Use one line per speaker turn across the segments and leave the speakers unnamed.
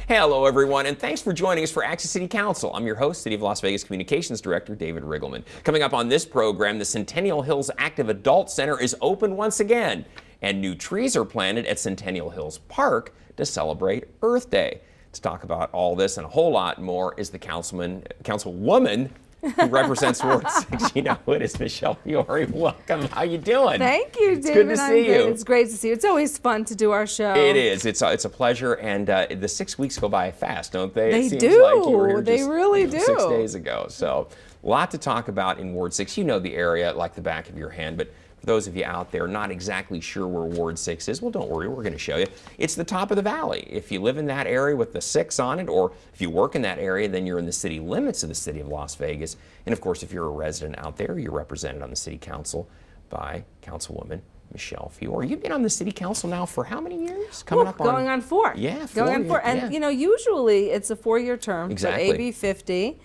Hello, everyone, and thanks for joining us for Access City Council. I'm your host, City of Las Vegas Communications Director David Riggleman. Coming up on this program, the Centennial Hills Active Adult Center is open once again, and new trees are planted at Centennial Hills Park to celebrate Earth Day. To talk about all this and a whole lot more is the councilwoman who represents Ward 6. You know who it is, Michelle Fiore. Welcome. How you doing?
Thank you, David.
It's good to see you.
It's great to see you. It's always fun to do our show.
It is. It's a pleasure, and the 6 weeks go by fast, don't they?
They
it seems
do.
Like you were here
they
just,
really do.
6 days ago. So, a lot to talk about in Ward 6. You know the area like the back of your hand, but for those of you out there not exactly sure where Ward 6 is, well, don't worry. We're going to show you. It's the top of the valley. If you live in that area with the 6 on it, or if you work in that area, then you're in the city limits of the city of Las Vegas. And of course, if you're a resident out there, you're represented on the city council by Councilwoman Michelle Fiore. You've been on the city council now for how many years?
Going on 4.
Yeah, 4.
Going on 4. And you know, usually it's a 4-year term.
Exactly.
But AB 50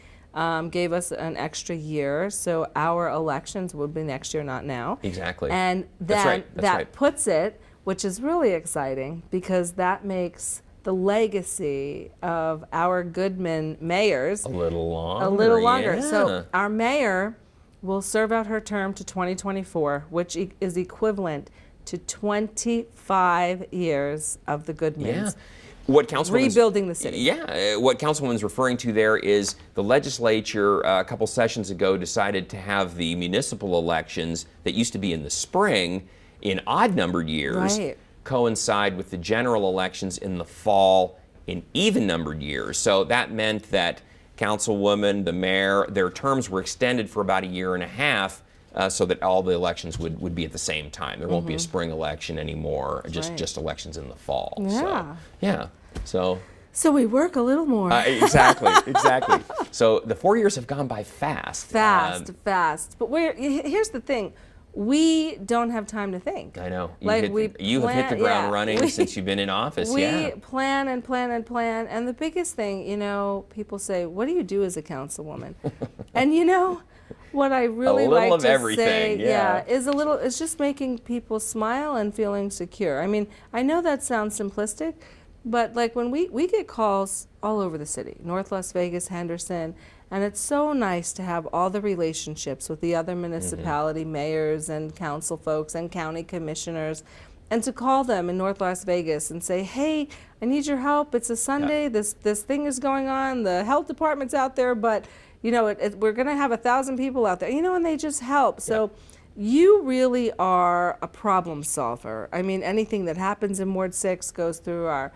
gave us an extra year, so our elections would be next year, not now.
Exactly.
And then that puts it, which is really exciting, because that makes the legacy of our Goodman mayors
a little longer.
A little longer.
Yeah.
So our mayor will serve out her term to 2024, which is equivalent to 25 years of the Goodmans.
Yeah. What
rebuilding the city.
Yeah, what Councilwoman's referring to there is the legislature a couple sessions ago decided to have the municipal elections that used to be in the spring in odd-numbered years coincide with the general elections in the fall in even-numbered years. So that meant that Councilwoman, the mayor, their terms were extended for about a year and a half so that all the elections would be at the same time. There won't be a spring election anymore, just elections in the fall.
Yeah. So we work a little more.
Exactly. So the 4 years have gone by fast.
Fast. But here's the thing. We don't have time to think.
I know.
You
have hit the ground running since you've been in office.
We plan and plan and plan. And the biggest thing, you know, people say, what do you do as a councilwoman? And you know, what I really like to say, is just making people smile and feeling secure. I mean, I know that sounds simplistic, but like when we get calls all over the city, North Las Vegas, Henderson, and it's so nice to have all the relationships with the other municipality mayors and council folks and county commissioners, and to call them in North Las Vegas and say, hey, I need your help. It's a Sunday. This thing is going on. The health department's out there, but you know, we're going to have 1,000 people out there. You know, and they just help. So you really are a problem solver. I mean, anything that happens in Ward 6 goes through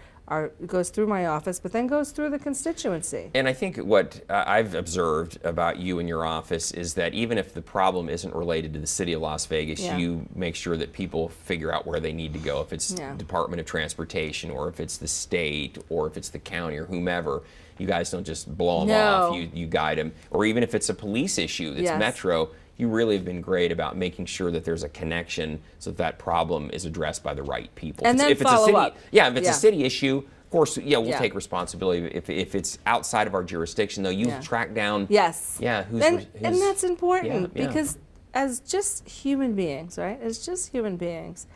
goes through my office, but then goes through the constituency.
And I think what I've observed about you and your office is that even if the problem isn't related to the city of Las Vegas, you make sure that people figure out where they need to go. If it's Department of Transportation, or if it's the state, or if it's the county, or whomever, you guys don't just blow them off. You guide them. Or even if it's a police issue that's Metro, you really have been great about making sure that there's a connection so that problem is addressed by the right people.
And then follow up.
Yeah, if it's a city issue, of course, we'll take responsibility. If it's outside of our jurisdiction, though, you track down.
Yes.
Yeah.
And that's important because as just human beings, right? As just human beings,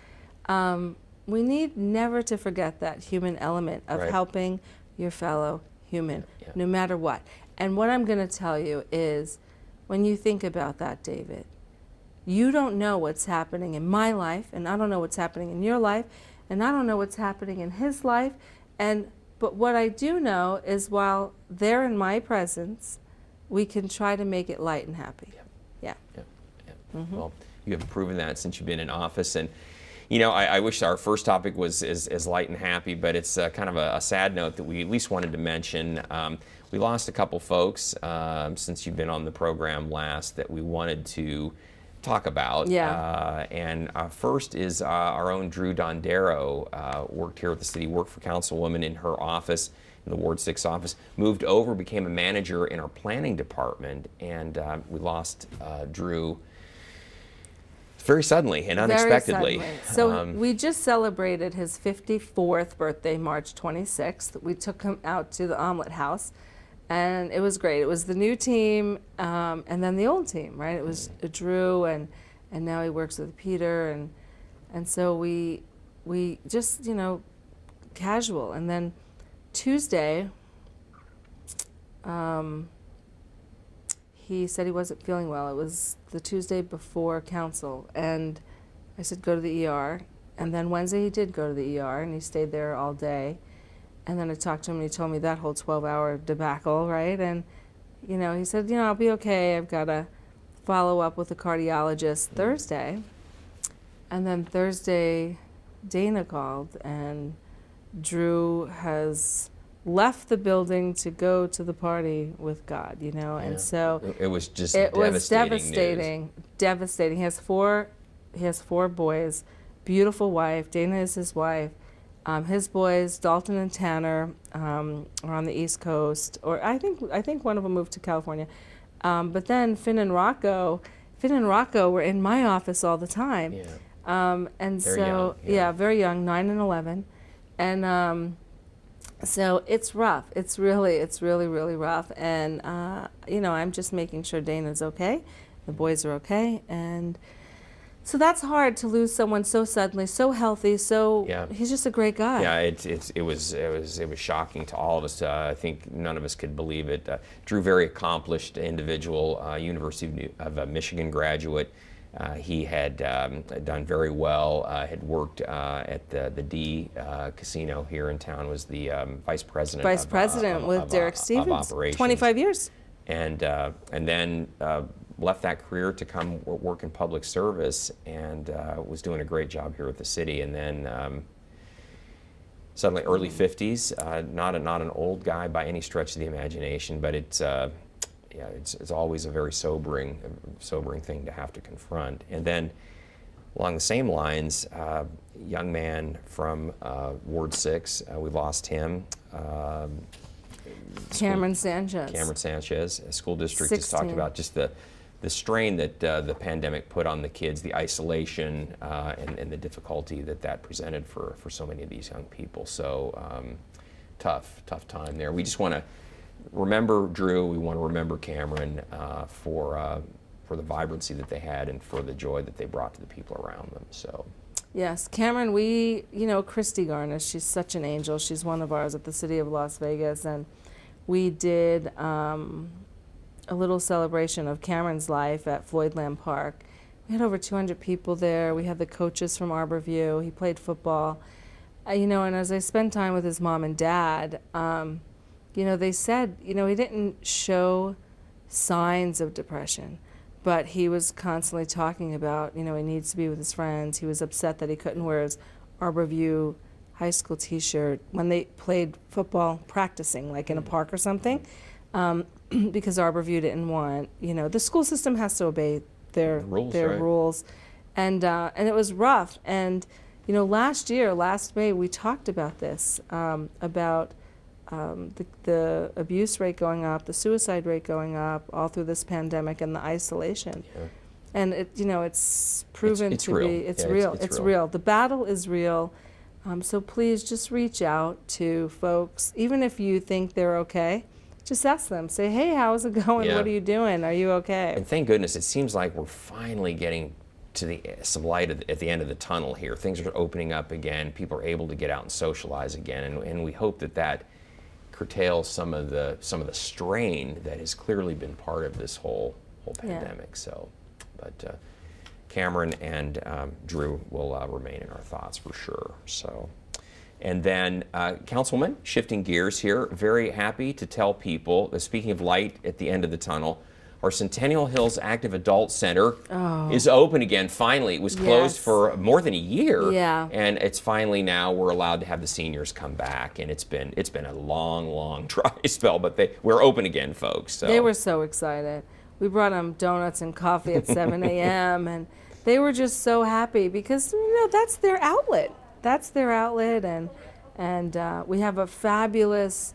we need never to forget that human element of helping your fellow human, no matter what. And what I'm going to tell you is, when you think about that, David, you don't know what's happening in my life, and I don't know what's happening in your life, and I don't know what's happening in his life. But what I do know is while they're in my presence, we can try to make it light and happy.
Well, you have proven that since you've been in office. And you know, I wish our first topic was as light and happy, but it's kind of a sad note that we at least wanted to mention. We lost a couple folks since you've been on the program last that we wanted to talk about. And first is our own Drew Dondero, worked here at the city, worked for Councilwoman in her office, in the Ward 6 office, moved over, became a manager in our planning department, and we lost Drew very suddenly and unexpectedly.
So we just celebrated his 54th birthday, March 26th. We took him out to the Omelet House, and it was great. It was the new team and then the old team, right? It was Drew, and now he works with Peter, and so we just, you know, casual. And then Tuesday, he said he wasn't feeling well. It was the Tuesday before council, and I said, go to the ER. And then Wednesday he did go to the ER, and he stayed there all day. And then I talked to him, and he told me that whole 12-hour debacle, right? And, he said, I'll be okay. I've got to follow up with a cardiologist Thursday. And then Thursday, Dana called, and Drew has left the building to go to the party with God, and so
it was just
devastating. He has four boys, beautiful wife. Dana is his wife. His boys, Dalton and Tanner, are on the East Coast, or I think one of them moved to California. But then Finn and Rocco were in my office all the time.
Yeah.
And
very
young,
young,
very young, 9 and 11, and so it's rough. It's really, really rough. And I'm just making sure Dana's okay, the boys are okay, and so that's hard to lose someone so suddenly, so healthy. He's just a great guy.
Yeah, it was shocking to all of us. I think none of us could believe it. Drew, very accomplished individual, University of Michigan graduate. He had done very well, had worked at the D casino here in town, was the vice president
with Derek Stevens, 25 years.
And then left that career to come work in public service, and was doing a great job here with the city. And then suddenly early 50s, not an old guy by any stretch of the imagination, but it's always a very sobering thing to have to confront. And then, along the same lines, young man from Ward 6, we lost him.
Cameron Sanchez.
A school district
16.
has talked about just the strain that the pandemic put on the kids, the isolation, and the difficulty that presented for so many of these young people. So tough time there. We just want to remember Drew. We want to remember Cameron for the vibrancy that they had and for the joy that they brought to the people around them. So.
Yes, Cameron, Christy Garnish, she's such an angel. She's one of ours at the City of Las Vegas, and we did a little celebration of Cameron's life at Floydland Park. We had over 200 people there. We had the coaches from Arborview. He played football. And as I spent time with his mom and dad, they said, he didn't show signs of depression, but he was constantly talking about, he needs to be with his friends. He was upset that he couldn't wear his Arborview high school t-shirt when they played football practicing, like in a park or something, because Arborview didn't want, the school system has to obey their rules. And it was rough. And, last May, we talked about this, about the abuse rate going up, the suicide rate going up, all through this pandemic and the isolation. Yeah. And it's proven
it's
to
real.
be, it's
yeah,
real.
It's
real. The battle is real. So please just reach out to folks, even if you think they're okay. Just ask them. Say, hey, how's it going?
Yeah.
What are you doing? Are you okay?
And thank goodness, it seems like we're finally getting to some light at the end of the tunnel here. Things are opening up again. People are able to get out and socialize again, and we hope that curtails some of the strain that has clearly been part of this whole pandemic. So, but Cameron and Drew will remain in our thoughts for sure. So. And then, Councilwoman, shifting gears here, very happy to tell people that, speaking of light at the end of the tunnel, our Centennial Hills Active Adult Center is open again, finally. It was closed for more than a year.
Yeah.
And it's finally now we're allowed to have the seniors come back. And it's been a long dry spell, but we're open again, folks. So.
They were so excited. We brought them donuts and coffee at 7 a.m. and they were just so happy because, that's their outlet. That's their outlet, and we have a fabulous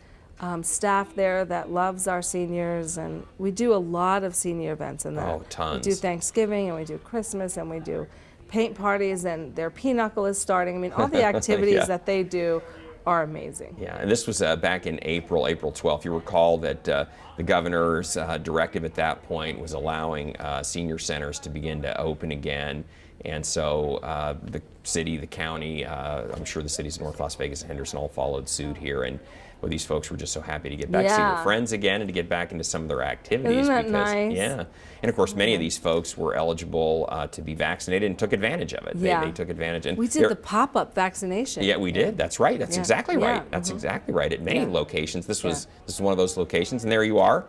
staff there that loves our seniors, and we do a lot of senior events in that.
Oh, tons.
We do Thanksgiving, and we do Christmas, and we do paint parties, and their pinochle is starting. I mean, all the activities that they do are amazing.
Yeah, and this was back in April 12th. You recall that the governor's directive at that point was allowing senior centers to begin to open again. And so the city, the county, I'm sure the cities of North Las Vegas and Henderson all followed suit here. And well, these folks were just so happy to get back, see their friends again, and to get back into some of their activities.
Isn't that nice?
Yeah. And of course, many of these folks were eligible to be vaccinated and took advantage of it. They took advantage. And
we did the pop-up vaccination.
Yeah, we did. That's right. That's exactly right. That's exactly right. At many locations, this was one of those locations, and there you are,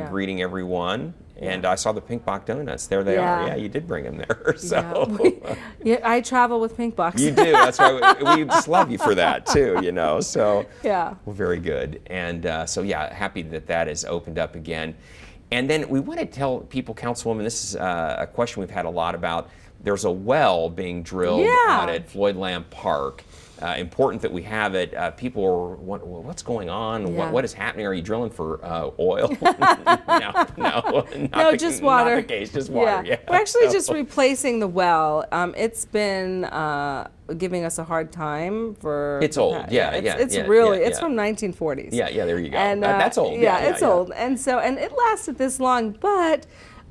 greeting everyone. And I saw the pink box donuts. There they are. Yeah, you did bring them there. So
I travel with pink box.
You do. That's why we just love you for that too. You know. So
well,
very good. And so happy that has opened up again. And then we want to tell people, Councilwoman, this is a question we've had a lot about. There's a well being drilled out at Floyd Lamb Park. Important that we have it. People are wondering, what's going on? What is happening? Are you drilling for oil? No,
just water.
Not the case, just water. Yeah.
We're actually just replacing the well. It's been giving us a hard time for.
It's old.
It's really. It's from 1940s.
Yeah. There you go.
And
that's old.
It's old. And so it lasted this long, but.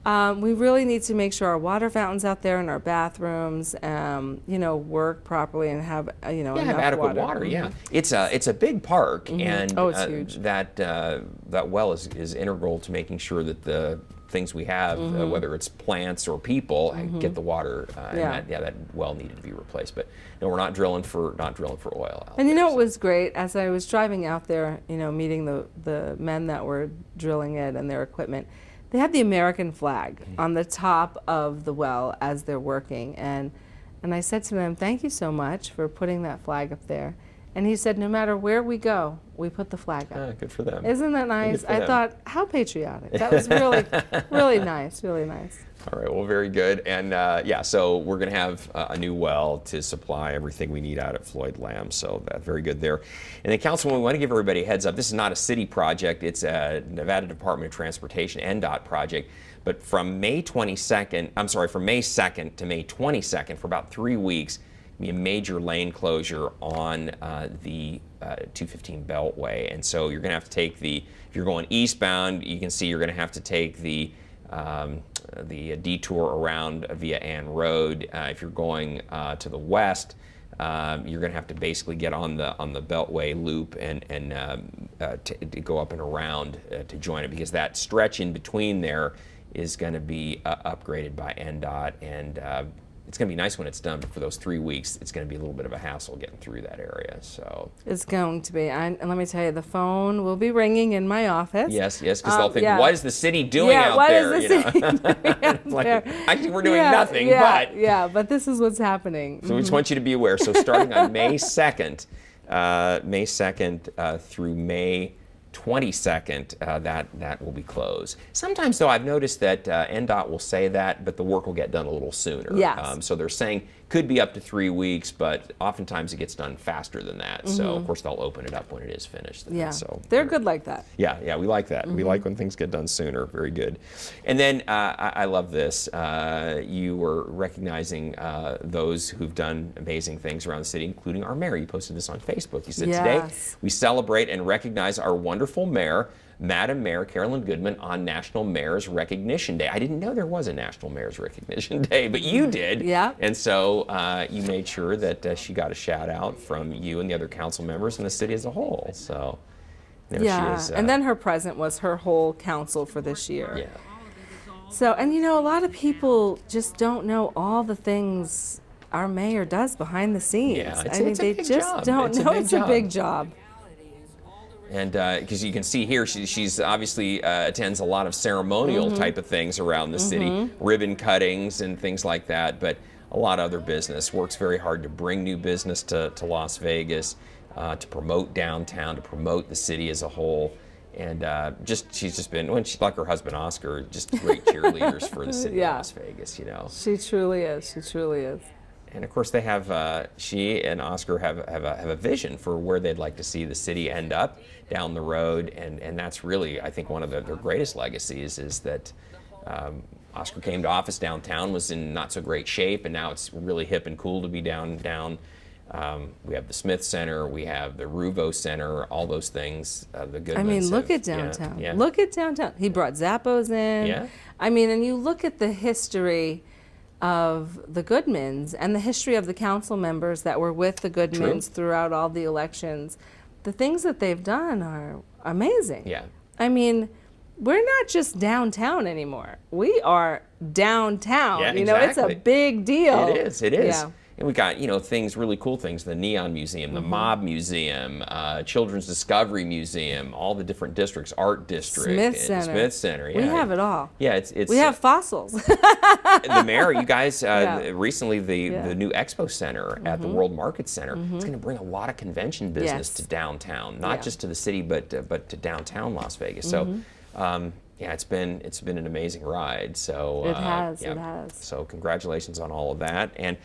We really need to make sure our water fountains out there in our bathrooms, work properly and have enough
adequate water. Yeah, it's a big park, and
it's huge.
That well is integral to making sure that the things we have, whether it's plants or people, get the water. And that well needed to be replaced. But no, we're not drilling for oil.
And it was great as I was driving out there, meeting the men that were drilling it and their equipment. They have the American flag on the top of the well as they're working. And I said to them, thank you so much for putting that flag up there. And he said, no matter where we go, we put the flag up.
Good for them.
Isn't that nice? I thought, how patriotic. That was really, really nice, really nice.
All right, well, very good. And so we're going to have a new well to supply everything we need out at Floyd Lamb. So that's very good there. And then, Councilwoman, we want to give everybody a heads up. This is not a city project. It's a Nevada Department of Transportation NDOT project. But from May 2nd to May 22nd, for about 3 weeks, be a major lane closure on the 215 Beltway. And so you're going to have to take if you're going eastbound, you can see you're going to have to take the detour around via Ann Road. If you're going to the west, you're going to have to basically get on the Beltway loop and to go up and around to join it, because that stretch in between there is going to be upgraded by NDOT, and it's going to be nice when it's done, but for those 3 weeks, it's going to be a little bit of a hassle getting through that area. So
it's going to be. And let me tell you, the phone will be ringing in my office.
Yes, because they'll think, what is the city doing out there? Actually, we're doing nothing, but.
Yeah, but this is what's happening.
So we just want you to be aware. So starting on May 2nd, through May 22nd, that will be closed. Sometimes, though, I've noticed that NDOT will say that, but the work will get done a little sooner.
Yes.
So they're saying could be up to 3 weeks, but oftentimes it gets done faster than that. So, of course, they'll open it up when it is finished. Then.
Yeah,
so
they're good like that.
Yeah, we like that. We like when things get done sooner. Very good. And then I love this. You were recognizing those who've done amazing things around the city, including our mayor. You posted this on Facebook. You said, today we celebrate and recognize our wonderful mayor, Madam Mayor Carolyn Goodman, on National Mayor's Recognition Day. I didn't know there was a National Mayor's Recognition Day, but you did.
Yeah.
And so you made sure that she got a shout out from you and the other council members and the city as a whole. So there she is.
And then her present was her whole council for this year.
Yeah.
So, and a lot of people just don't know all the things our mayor does behind the scenes.
Yeah,
they just don't know. It's a big job.
And because you can see here, she's obviously attends a lot of ceremonial type of things around the city, ribbon cuttings and things like that, but a lot of other business. Works very hard to bring new business to Las Vegas, to promote downtown, to promote the city as a whole. And she's just been, like her husband Oscar, just great cheerleaders for the city of Las Vegas,
She truly is. She truly is.
And of course, they have she and Oscar have a vision for where they'd like to see the city end up down the road, and that's really, I think, one of their greatest legacies is that Oscar came to office downtown, was in not so great shape, and now it's really hip and cool to be down. We have the Smith Center, we have the Ruvo Center, all those things. The Goodmans.
Look at downtown. Look at downtown. He brought Zappos in.
Yeah.
And you look at the history of the Goodmans and the history of the council members that were with the Goodmans throughout all the elections, the things that they've done are amazing.
Yeah.
I mean, we're not just downtown anymore. We are downtown.
Yeah,
you know, it's a big deal.
It is. It is.
Yeah.
And we got, things, really cool things, the Neon Museum, the Mob Museum, Children's Discovery Museum, all the different districts, Art District, Smith Center.
Yeah. We have it all.
Yeah, it's
we have fossils.
The mayor, you guys, recently the new Expo Center at the World Market Center, it's going to bring a lot of convention business to downtown, not just to the city, but to downtown Las Vegas. So, yeah, it's been an amazing ride. So
it has. It has.
So congratulations on all of that. And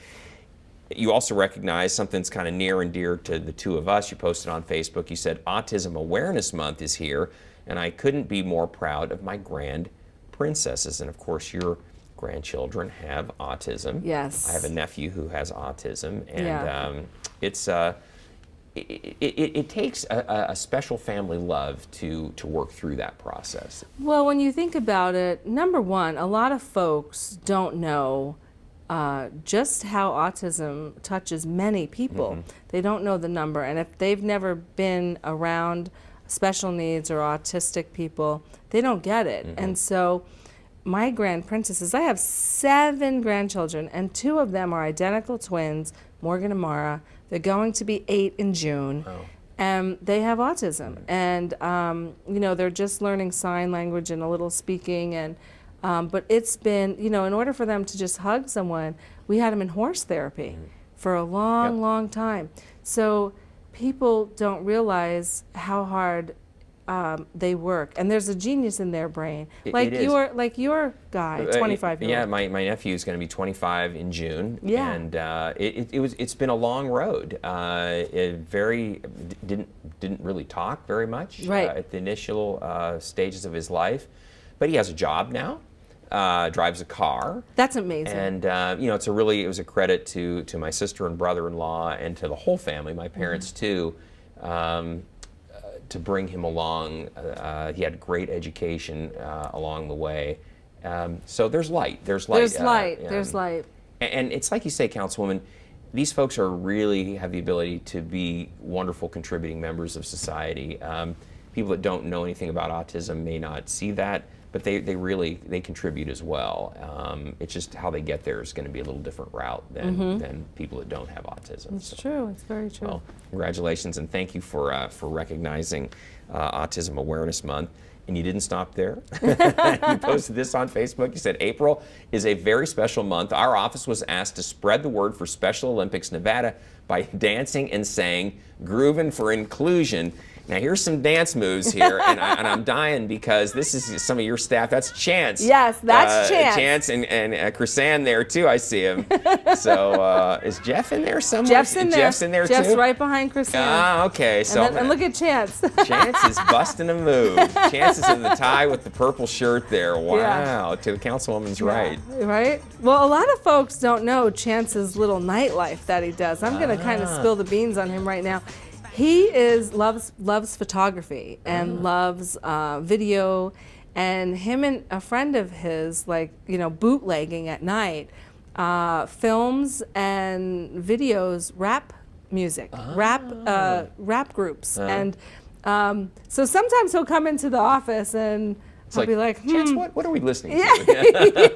you also recognize something's kind of near and dear to the two of us. You posted on Facebook, you said, Autism Awareness Month is here, and I couldn't be more proud of my grand princesses. And of course, your grandchildren have autism.
Yes.
I have a nephew who has autism, and it takes a special family love to work through that process.
Well, when you think about it, number one, a lot of folks don't know just how autism touches many people. They don't know the number, and if they've never been around special needs or autistic people, they don't get it. And so my grand princesses, I have 7 grandchildren, and 2 of them are identical twins, Morgan and Mara. They're going to be 8 in June. And they have autism, and they're just learning sign language and a little speaking, and but it's been, in order for them to just hug someone, we had them in horse therapy for a long time. So people don't realize how hard they work, and there's a genius in their brain. Like your guy, 25-year-old.
Yeah, my nephew is going to be 25 in June.
Yeah.
And it's been a long road. Didn't really talk very much at the initial stages of his life, but he has a job now. Drives a car.
That's amazing.
And it was a credit to my sister and brother-in-law and to the whole family, my parents too, to bring him along. He had great education along the way. So there's light. There's light.
There's light.
And it's like you say, Councilwoman, these folks really have the ability to be wonderful contributing members of society. People that don't know anything about autism may not see that, but they contribute as well. It's just how they get there is going to be a little different route than people that don't have autism.
It's true. It's very true.
Well, congratulations, and thank you for recognizing Autism Awareness Month. And you didn't stop there. You posted this on Facebook. You said, April is a very special month. Our office was asked to spread the word for Special Olympics Nevada by dancing and saying, groovin' for inclusion. Now here's some dance moves here, and I'm dying because this is some of your staff. That's Chance.
Yes, that's Chance.
Chance and Chrisanne there too. I see him. So is Jeff in there somewhere?
Jeff's in there.
Jeff's in there too.
Jeff's right behind Chrisanne.
Ah, okay. So
and look at Chance.
Chance is busting a move. Chance is in the tie with the purple shirt there. Wow. To the councilwoman's right.
Right. Well, a lot of folks don't know Chance's little nightlife that he does. I'm going to kind of spill the beans on him right now. He loves photography and loves video, and him and a friend of his, bootlegging at night, films and videos, rap music, rap groups, and so sometimes he'll come into the office and I'll be like,
Chance, what are we listening to?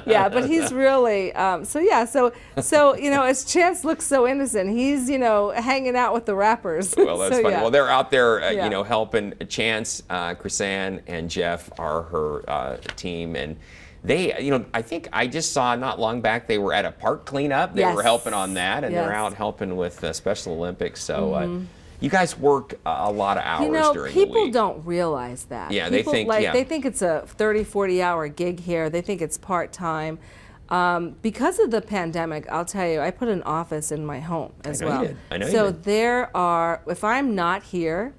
Yeah, but he's really, so as Chance looks so innocent, he's, hanging out with the rappers.
Well, that's funny. Yeah. Well, they're out there, helping. Chance, Chrisanne, and Jeff are her team, and they, I think I just saw not long back they were at a park cleanup. They were helping on that, and they're out helping with Special Olympics, so... You guys work a lot of hours during the week.
People don't realize that.
Yeah,
people,
they
think it's a 30, 40-hour gig here. They think it's part-time. Because of the pandemic, I'll tell you, I put an office in my home as well.
I know you did.
So there are, if I'm not here,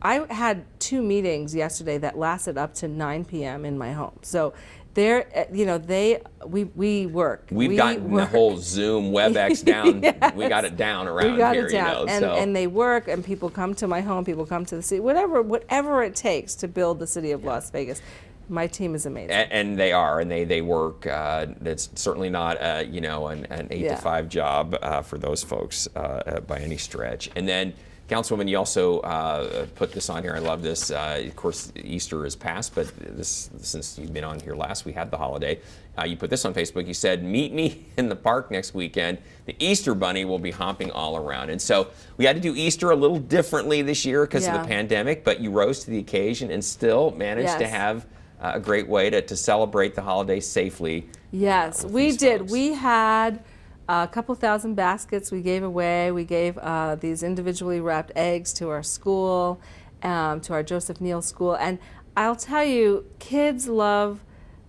I had 2 meetings yesterday that lasted up to 9 p.m. in my home. So they're, we work.
We've gotten the whole Zoom, WebEx down. Yes. We got it down around here.
We got it down. And they work, and people come to my home, people come to the city, whatever it takes to build the city of Las Vegas. My team is amazing.
And they are, and they work. It's certainly not an 8 to 5 job for those folks by any stretch. And then, Councilwoman, you also put this on here. I love this. Of course, Easter is past, but since you've been on here last, we had the holiday. You put this on Facebook. You said, "Meet me in the park next weekend. The Easter Bunny will be hopping all around." And so we had to do Easter a little differently this year because of the pandemic, but you rose to the occasion and still managed to have a great way to celebrate the holiday safely.
Yes, we did. Folks. We had a couple thousand baskets we gave away. We gave these individually wrapped eggs to our school, to our Joseph Neal school. And I'll tell you, kids love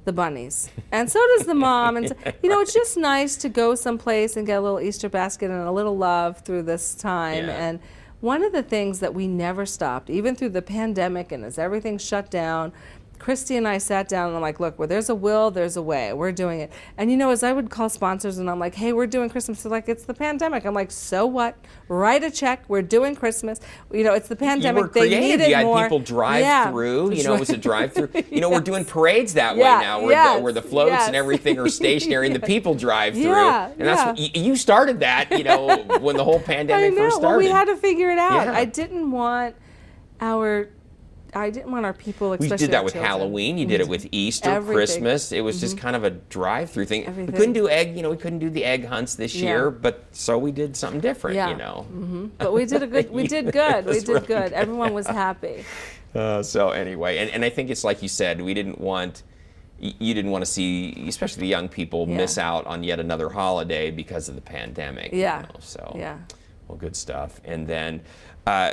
the bunnies. And so does the mom. And, it's just nice to go someplace and get a little Easter basket and a little love through this time.
Yeah.
And one of the things that we never stopped, even through the pandemic and as everything shut down, Christy and I sat down and I'm like, look, where there's a will, there's a way. We're doing it. And as I would call sponsors and I'm like, hey, we're doing Christmas. They're like, it's the pandemic. I'm like, so what? Write a check. We're doing Christmas. It's the pandemic.
You were creative.
They needed
you had
more.
People drive through. It was a drive through. We're doing parades that way now, where the floats and everything are stationary and the people drive through. And that's you started that. When the whole pandemic first started.
Well, we had to figure it out.
Yeah.
I didn't want our people, especially
we did that with
children.
Halloween. You did it with Easter,
Everything.
Christmas. It was just kind of a drive-through thing.
Everything.
We couldn't do egg. We couldn't do the egg hunts this year, but so we did something different.
But we did good. We did good. Everyone was happy.
So anyway, and I think it's like you said. You didn't want to see, especially the young people, miss out on yet another holiday because of the pandemic. Well, good stuff. And then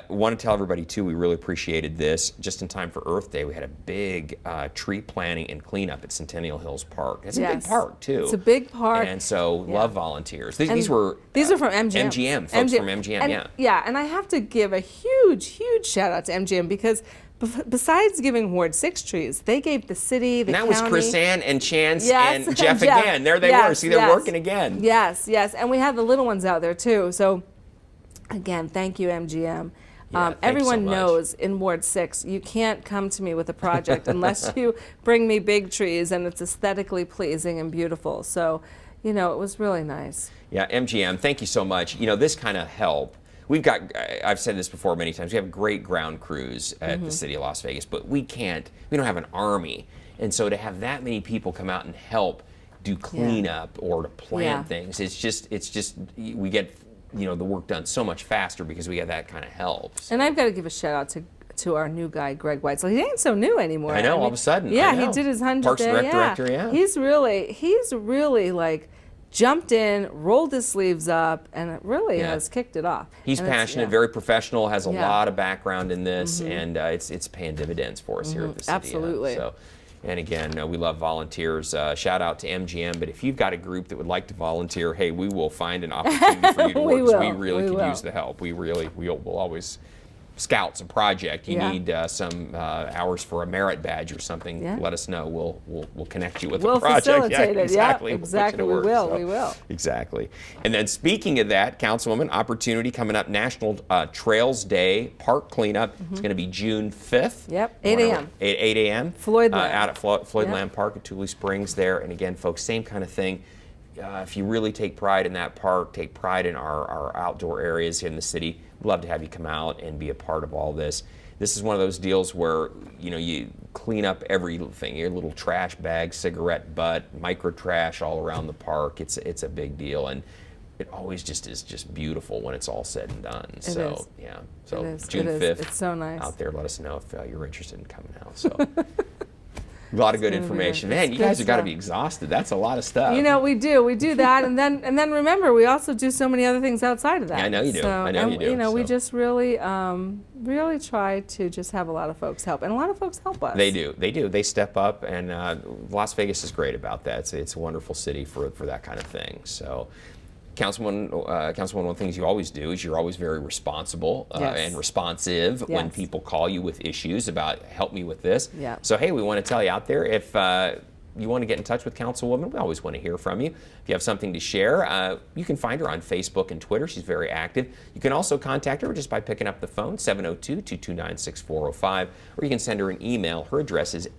want to tell everybody, too, we really appreciated this. Just in time for Earth Day, we had a big tree planting and cleanup at Centennial Hills Park. It's a big park, too.
It's a big park.
And so love volunteers. These were
from MGM.
MGM, folks from MGM,
and I have to give a huge, huge shout out to MGM because besides giving Ward 6 trees, they gave the city, the county.
And that was Chris Ann and Chance and Jeff again. There they were. See, they're working again.
Yes. And we had the little ones out there, too. So again, thank you, MGM. Everyone knows in Ward 6, you can't come to me with a project unless you bring me big trees and it's aesthetically pleasing and beautiful. So, it was really nice. Yeah,
MGM, thank you so much. This kind of help. We've got, I've said this before many times, we have great ground crews at the city of Las Vegas, but we don't have an army. And so to have that many people come out and help do cleanup or to plant things, it's just, we get the work done so much faster because we get that kind of help.
And I've got to give a shout out to our new guy, Greg White. So he ain't so new anymore.
I know, all of a sudden.
Yeah, he did his 100th
Parks
day.
Director, yeah.
He's really like jumped in, rolled his sleeves up, and it really has kicked it off.
He's passionate, very professional, has a lot of background in this, and it's paying dividends for us here at the city.
Absolutely.
And again, we love volunteers. Shout out to MGM, but if you've got a group that would like to volunteer, hey, we will find an opportunity for you to work. We really could use the help. We'll always scout a project. You need some hours for a merit badge or something. Let us know. We'll connect you with a project.
We'll facilitate it.
Exactly.
Exactly. We will.
Exactly. And then speaking of that, Councilwoman, opportunity coming up, National Trails Day Park Cleanup. It's going to be June 5th.
8 a.m.
8 a.m.
Floyd Land.
Out at Floyd Land Park at Tule Springs there. And again, folks, same kind of thing. If you really take pride in that park, take pride in our outdoor areas here in the city, we'd love to have you come out and be a part of all this. This is one of those deals where you clean up everything, your little trash bag, cigarette butt, micro trash all around the park. It's a big deal, and it always just is beautiful when it's all said and done.
It
so
is.
yeah, so
it
June
is.
5th,
it's so nice.
out there. Let us know if you're interested in coming out. So. A lot of good information. Man, you guys have got to be exhausted. That's a lot of stuff.
We do that, and then remember, we also do so many other things outside of that.
Yeah, I know you do.
So,
you do.
We just really try to just have a lot of folks help, and a lot of folks help us.
They do. They step up, and Las Vegas is great about that. It's a wonderful city for that kind of thing. So. Councilwoman, one of the things you always do is you're always very responsible and responsive when people call you with issues about help me with this.
Yeah.
So hey, we want to tell you out there, if you want to get in touch with Councilwoman, we always want to hear from you. If you have something to share, you can find her on Facebook and Twitter. She's very active. You can also contact her just by picking up the phone, 702-229-6405, or you can send her an email. Her address is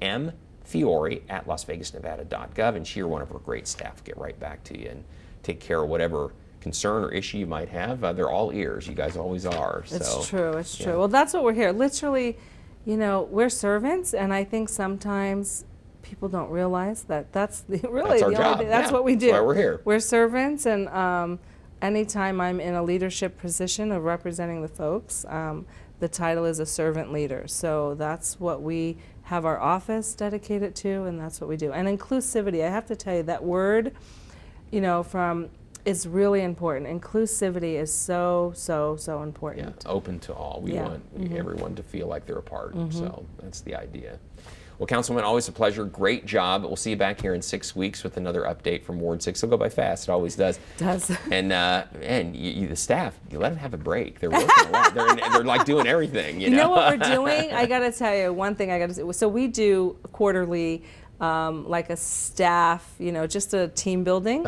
Fiore at lasvegasnevada.gov, and she or one of her great staff will get right back to you and take care of whatever concern or issue you might have. They're all ears. You guys always are.
It's true. It's true. Well, that's what we're here. Literally, you know, we're servants, and I think sometimes people don't realize that that's really
that's our
the
job.
only thing. That's
yeah.
what we do.
That's why we're here.
We're servants, and anytime I'm in a leadership position of representing the folks, the title is a servant leader. So that's what we have our office dedicated to, and that's what we do. And inclusivity, I have to tell you, that word, you know, is really important. Inclusivity is so important.
Yeah, open to all. We want everyone to feel like they're a part. So that's the idea. Well, Councilman, always a pleasure. Great job. We'll see you back here in 6 weeks with another update from Ward 6. It'll go by fast. It always does.
It does.
And the staff, you let them have a break. They're working a lot. They're like doing everything. You know
what we're doing? I got to tell you one thing. So we do quarterly, like a staff, you know, just a team building.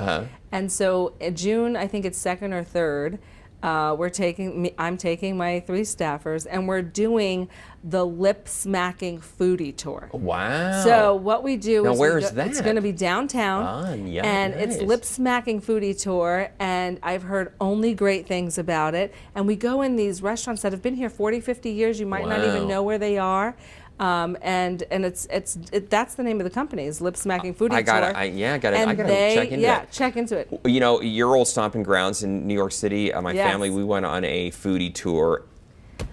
And so in June, I think it's 2nd or 3rd. I'm taking my 3 staffers, and we're doing the lip smacking foodie tour.
Wow.
So what we do
now
is
where is that?
It's going to be downtown,
yeah,
and
nice.
It's lip smacking foodie tour, and I've heard only great things about it. And we go in these restaurants that have been here 40, 50 years. You might not even know where they are. And that's the name of the company, is Lip Smacking Foodie Tour.
I gotta check into it.
Check into it.
You know, your old stomping grounds in New York City, my family, we went on a foodie tour.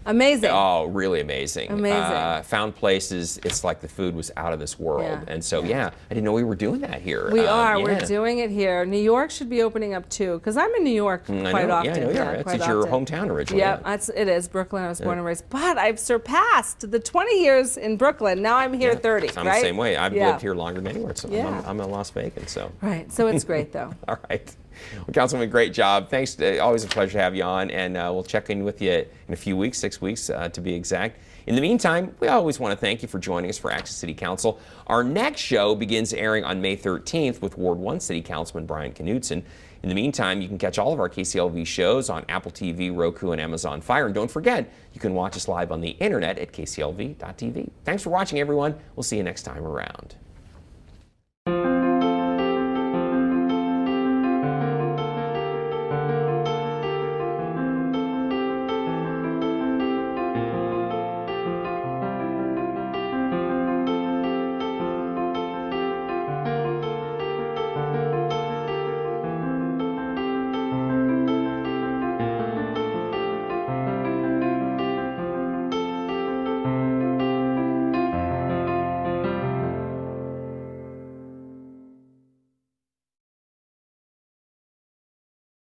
Amazing.
Oh, really amazing.
Amazing.
Found places, it's like the food was out of this world. And so, I didn't know we were doing that here.
We are. We're doing it here. New York should be opening up too, because I'm in New York quite often.
Yeah, I know you are. It's your hometown originally.
Yeah, it is. Brooklyn. I was born and raised. But I've surpassed the 20 years in Brooklyn. Now I'm here 30,
I'm
right?
the same way. I've lived here longer than anywhere, so I'm a Las Vegas. So.
Right. So it's great, though.
All right. Well, Councilman, great job. Thanks. Always a pleasure to have you on, and we'll check in with you in a few weeks, 6 weeks to be exact. In the meantime, we always want to thank you for joining us for Access City Council. Our next show begins airing on May 13th with Ward 1 City Councilman Brian Knutson. In the meantime, you can catch all of our KCLV shows on Apple TV, Roku, and Amazon Fire. And don't forget, you can watch us live on the internet at kclv.tv. Thanks for watching, everyone. We'll see you next time around.